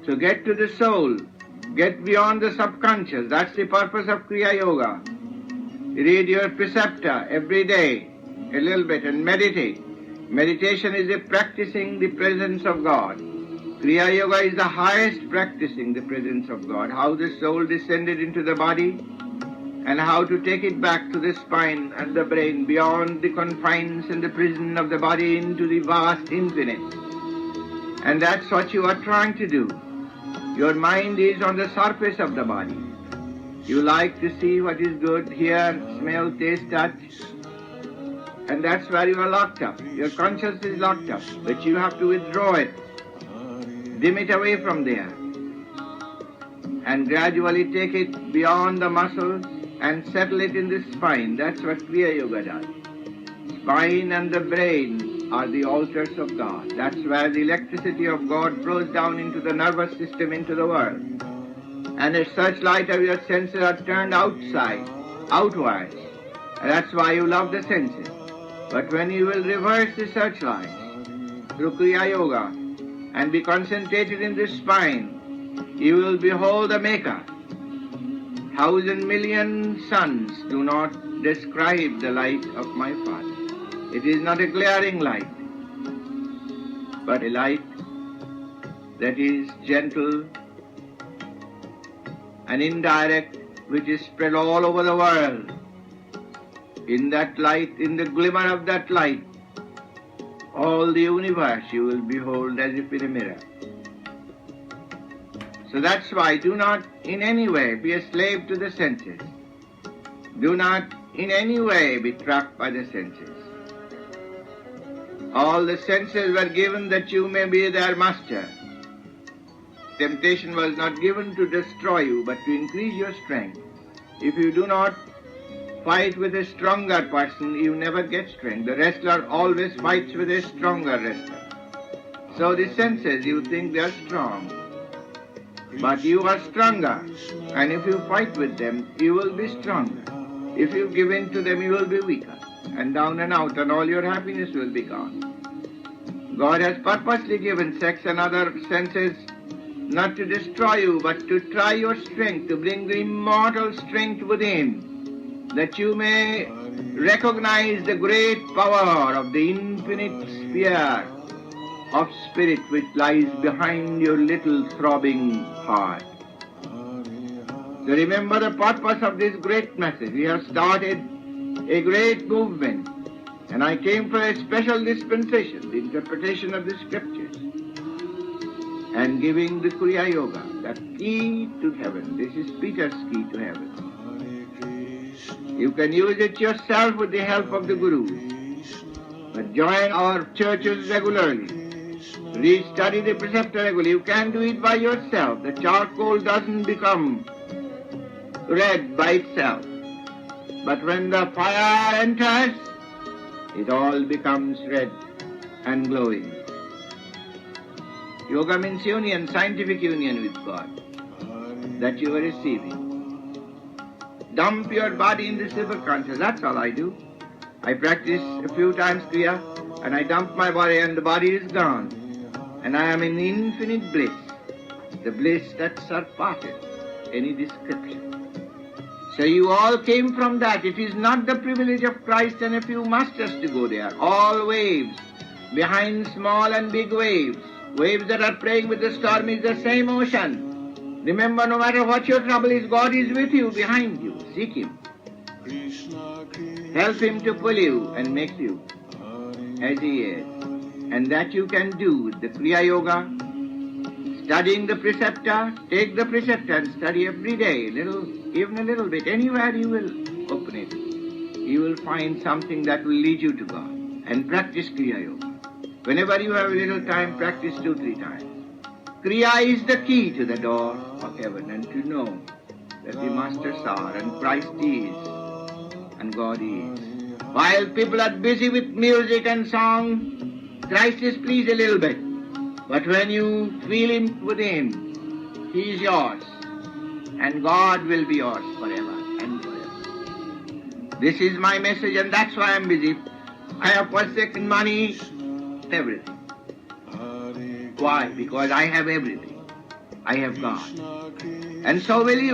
So get to the soul, get beyond the subconscious. That's the purpose of Kriya Yoga. Read your preceptor every day, a little bit, and meditate. Meditation is a practicing the presence of God. Kriya Yoga is the highest practicing the presence of God. How the soul descended into the body and how to take it back to the spine and the brain, beyond the confines and the prison of the body into the vast infinite. And that's what you are trying to do. Your mind is on the surface of the body. You like to see what is good, hear, smell, taste, touch. And that's where you are locked up. Your conscience is locked up, but you have to withdraw it, dim it away from there, and gradually take it beyond the muscles and settle it in the spine. That's what Kriya Yoga does. Spine and the brain are the altars of God. That's where the electricity of God flows down into the nervous system, into the world. And the searchlight of your senses are turned outside, outwards. And that's why you love the senses. But when you will reverse the searchlight through Kriya Yoga and be concentrated in the spine, you will behold the Maker. 1,000 million suns do not describe the light of my Father. It is not a glaring light, but a light that is gentle and indirect, which is spread all over the world. In that light, in the glimmer of that light, all the universe you will behold as if in a mirror. So that's why do not in any way be a slave to the senses. Do not in any way be trapped by the senses. All the senses were given that you may be their master. Temptation was not given to destroy you, but to increase your strength. If you do not fight with a stronger person, you never get strength. The wrestler always fights with a stronger wrestler. So the senses, you think they are strong, but you are stronger. And if you fight with them, you will be stronger. If you give in to them, you will be weaker. And down and out, and all your happiness will be gone. God has purposely given sex and other senses not to destroy you, but to try your strength, to bring the immortal strength within, that you may recognize the great power of the infinite sphere of spirit which lies behind your little throbbing heart. So remember the purpose of this great message. We have started a great movement, and I came for a special dispensation, the interpretation of the scriptures, and giving the Kriya Yoga, that key to heaven. This is Peter's key to heaven. You can use it yourself with the help of the Guru. But join our churches regularly. Read, study the preceptor regularly. You can do it by yourself. The charcoal doesn't become red by itself. But when the fire enters, it all becomes red and glowing. Yoga means union, scientific union with God, that you are receiving. Dump your body in the superconscious. That's all I do. I practice a few times Kriya, and I dump my body, and the body is gone. And I am in infinite bliss, the bliss that surpasses any description. So you all came from that. It is not the privilege of Christ and a few masters to go there. All waves, behind small and big waves, waves that are playing with the storm, is the same ocean. Remember, no matter what your trouble is, God is with you, behind you. Seek Him. Help Him to pull you and make you as He is. And that you can do with the Kriya Yoga, studying the preceptor. Take the preceptor and study every day, even a little bit. Anywhere you will open it, you will find something that will lead you to God. And practice Kriya Yoga. Whenever you have a little time, practice 2-3 times. Kriya is the key to the door of heaven, and to know that the masters are, and Christ is, and God is. While people are busy with music and song, Christ is pleased a little bit. But when you feel Him within, He is yours, and God will be yours forever and forever. This is my message, and that's why I'm busy. I have forsaken money, everything. Why? Because I have everything. I have God. And so will you.